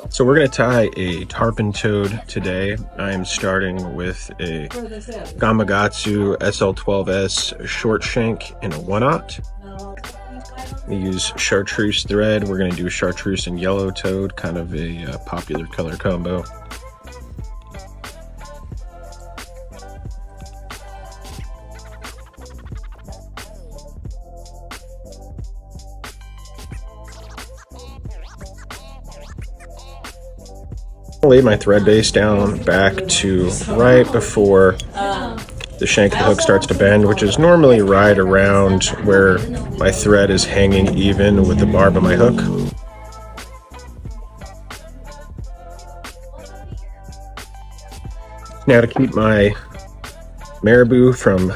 So we're going to tie a tarpon toad today. I am starting with a Gamakatsu SL12S short shank in a 1/0. We use Chartreuse thread. We're going to do Chartreuse and yellow toad, kind of a popular color combo. Lay my thread base down back to right before the shank of the hook starts to bend, which is normally right around where my thread is hanging even with the barb of my hook. Now, to keep my Marabou from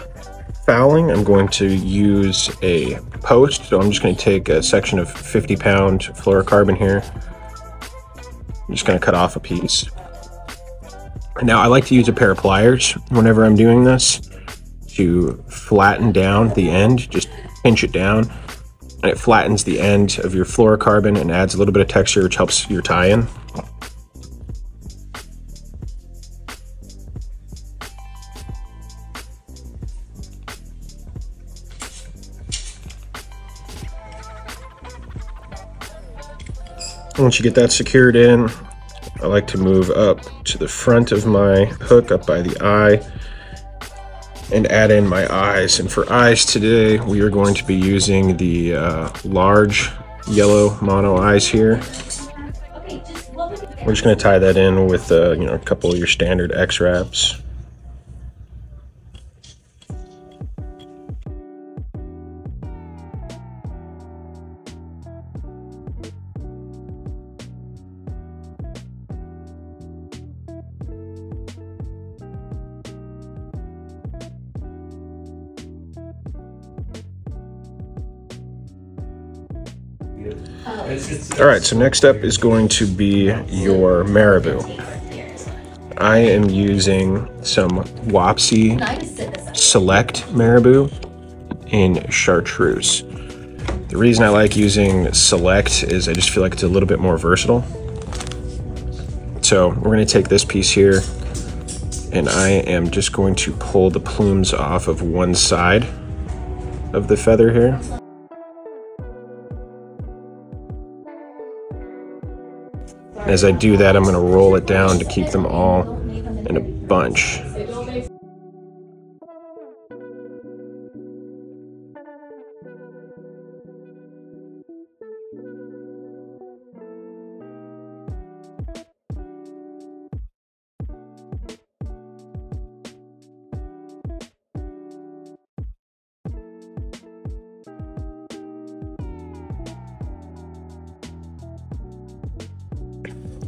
fouling, I'm going to use a post. So I'm just going to take a section of 50-pound fluorocarbon here. I'm just going to cut off a piece. Now, I like to use a pair of pliers whenever I'm doing this to flatten down the end. Just pinch it down, and it flattens the end of your fluorocarbon and adds a little bit of texture, which helps your tie-in. Once you get that secured in, I like to move up to the front of my hook, up by the eye, and add in my eyes. And for eyes today, we are going to be using the large yellow mono eyes here. We're just going to tie that in with a couple of your standard X-wraps. All right, so next up is going to be your Marabou. I am using some Wapsi Select Marabou in Chartreuse. The reason I like using Select is I just feel like it's a little bit more versatile. So we're going to take this piece here, and I am just going to pull the plumes off of one side of the feather here. As I do that, I'm going to roll it down to keep them all in a bunch.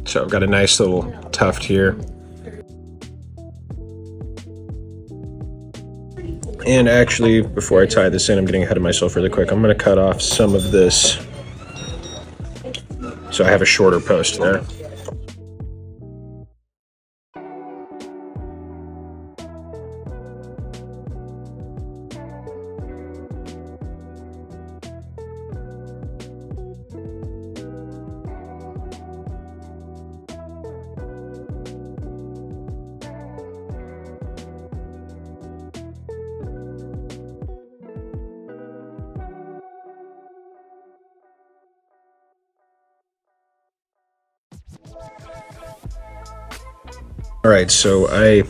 So I've got a nice little tuft here. And actually, before I tie this in, I'm getting ahead of myself really quick. I'm going to cut off some of this so I have a shorter post there. All right, so I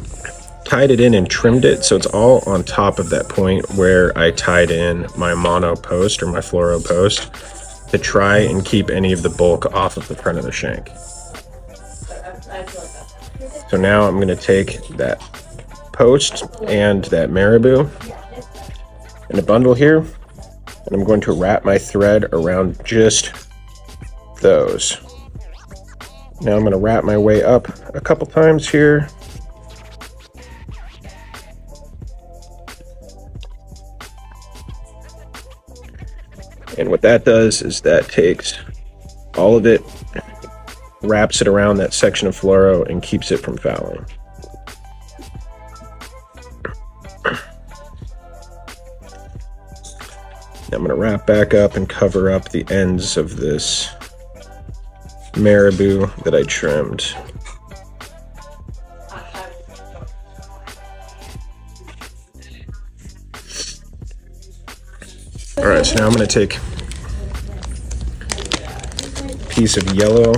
tied it in and trimmed it, so it's all on top of that point where I tied in my mono post or my fluoro post to try and keep any of the bulk off of the front of the shank. So now I'm going to take that post and that Marabou in a bundle here, and I'm going to wrap my thread around just those. Now I'm going to wrap my way up a couple times here. And what that does is that takes all of it, wraps it around that section of fluoro, and keeps it from fouling. I'm going to wrap back up and cover up the ends of this Marabou that I trimmed. All right, so now I'm going to take a piece of yellow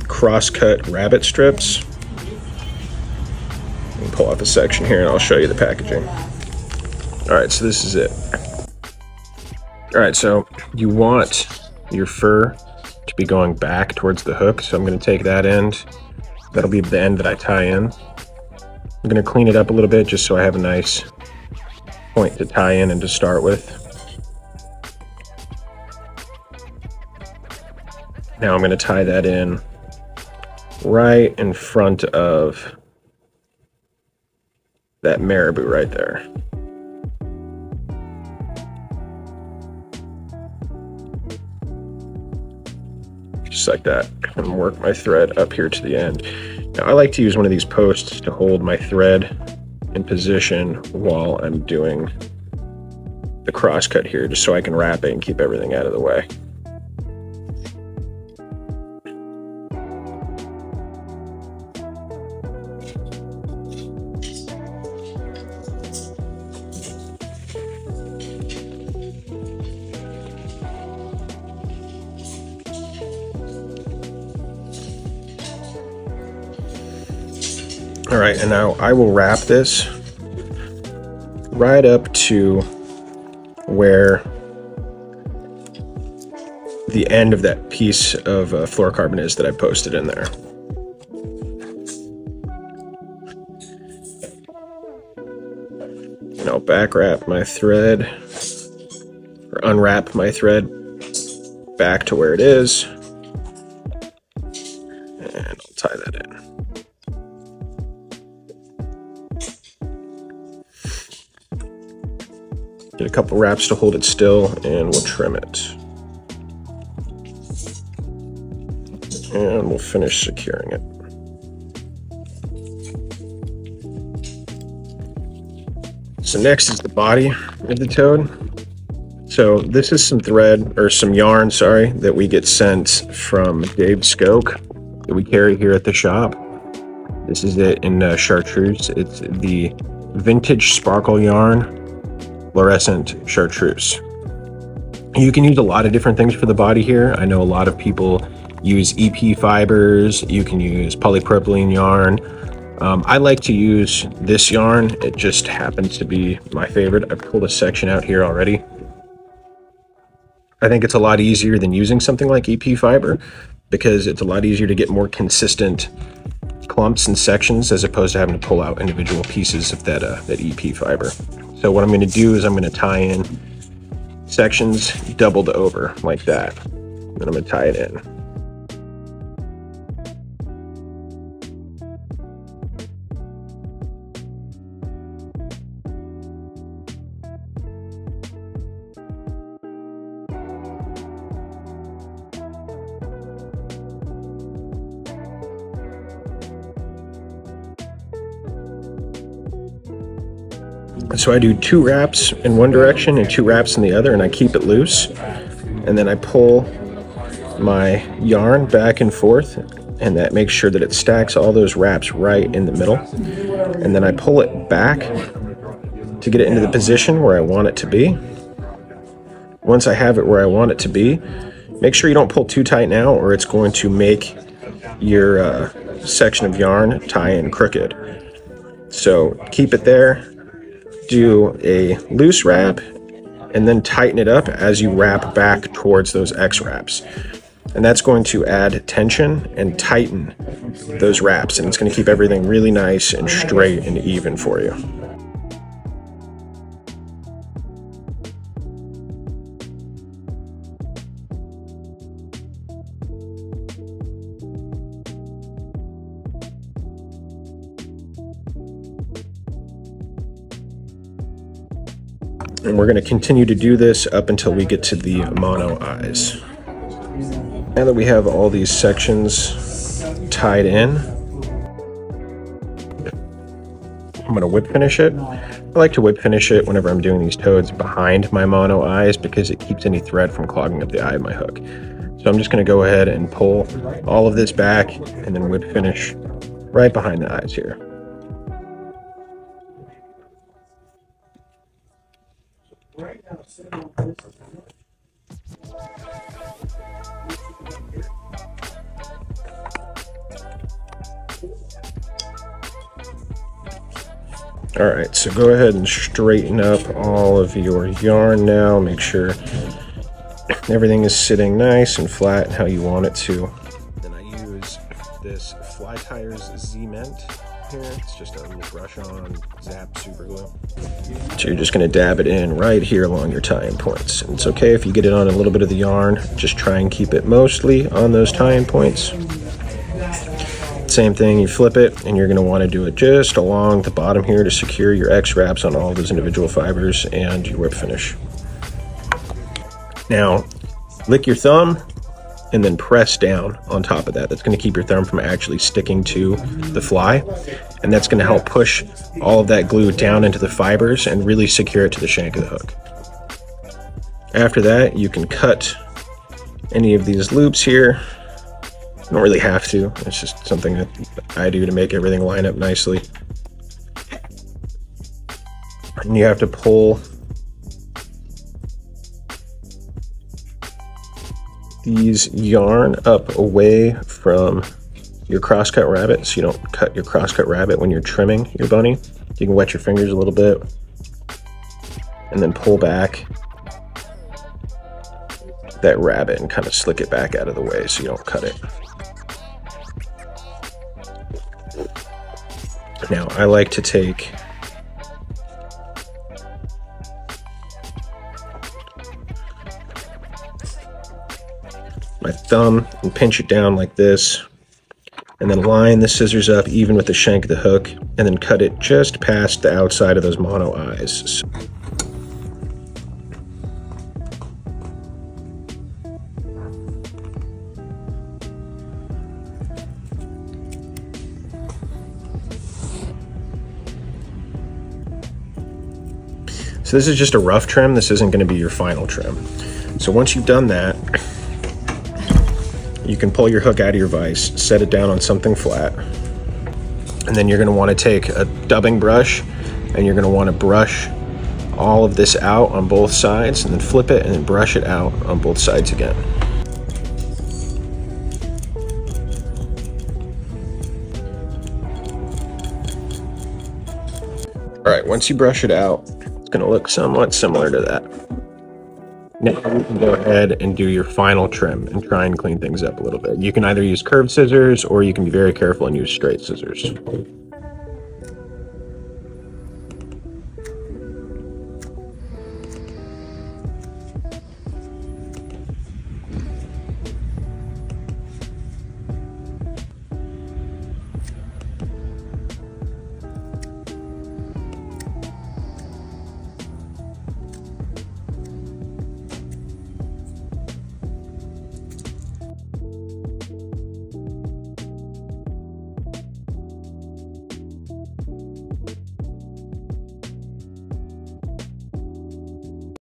crosscut rabbit strips and pull off a section here, and I'll show you the packaging. All right, so this is it. All right, so you want your fur to be going back towards the hook, so I'm going to take that end. That'll be the end that I tie in. I'm going to clean it up a little bit just so I have a nice point to tie in and to start with. Now I'm going to tie that in right in front of that Marabou right there. Just like that, and work my thread up here to the end. Now I like to use one of these posts to hold my thread in position while I'm doing the cross cut here, just so I can wrap it and keep everything out of the way. All right, and now I will wrap this right up to where the end of that piece of fluorocarbon is that I posted in there. And I'll back wrap my thread, or unwrap my thread back to where it is, and I'll tie that in. Get a couple wraps to hold it still, and we'll trim it. And we'll finish securing it. So next is the body of the toad. So this is some thread, or some yarn, sorry, that we get sent from Dave Skok that we carry here at the shop. This is it in Chartreuse. It's the vintage sparkle yarn, fluorescent Chartreuse. You can use a lot of different things for the body here. I know a lot of people use EP fibers. You can use polypropylene yarn. I like to use this yarn. It just happens to be my favorite. I pulled a section out here already. I think it's a lot easier than using something like EP fiber because it's a lot easier to get more consistent clumps and sections as opposed to having to pull out individual pieces of that EP fiber. So what I'm going to do is I'm going to tie in sections doubled over like that. And I'm going to tie it in. So I do 2 wraps in one direction and 2 wraps in the other, and I keep it loose. And then I pull my yarn back and forth, and that makes sure that it stacks all those wraps right in the middle. And then I pull it back to get it into the position where I want it to be. Once I have it where I want it to be, make sure you don't pull too tight now, or it's going to make your section of yarn tie in crooked. So keep it there. Do a loose wrap and then tighten it up as you wrap back towards those X wraps. And that's going to add tension and tighten those wraps, and it's going to keep everything really nice and straight and even for you. And we're going to continue to do this up until we get to the mono eyes. Now that we have all these sections tied in, I'm going to whip finish it. I like to whip finish it whenever I'm doing these toads behind my mono eyes because it keeps any thread from clogging up the eye of my hook. So I'm just going to go ahead and pull all of this back and then whip finish right behind the eyes here. All right, so go ahead and straighten up all of your yarn now. Make sure everything is sitting nice and flat how you want it to. Then I use this Tyers Ment here. It's just a brush on zap super glue. So you're just going to dab it in right here along your tie-in points. And it's okay if you get it on a little bit of the yarn. Just try and keep it mostly on those tie-in points. Same thing, you flip it, and you're going to want to do it just along the bottom here to secure your X wraps on all those individual fibers and your whip finish. Now, lick your thumb and then press down on top of that. That's going to keep your thumb from actually sticking to the fly, and that's going to help push all of that glue down into the fibers and really secure it to the shank of the hook. After that, you can cut any of these loops here. You don't really have to, it's just something that I do to make everything line up nicely. And you have to pull these yarn up away from your crosscut rabbit, so you don't cut your crosscut rabbit when you're trimming your bunny. You can wet your fingers a little bit and then pull back that rabbit and kind of slick it back out of the way so you don't cut it. Now, I like to take my thumb and pinch it down like this, and then line the scissors up even with the shank of the hook, and then cut it just past the outside of those mono eyes. So this is just a rough trim. This isn't going to be your final trim. So once you've done that, you can pull your hook out of your vise, set it down on something flat, and then you're going to want to take a dubbing brush and you're going to want to brush all of this out on both sides, and then flip it and then brush it out on both sides again. All right, once you brush it out, it's going to look somewhat similar to that. Now you can go ahead and do your final trim and try and clean things up a little bit. You can either use curved scissors or you can be very careful and use straight scissors.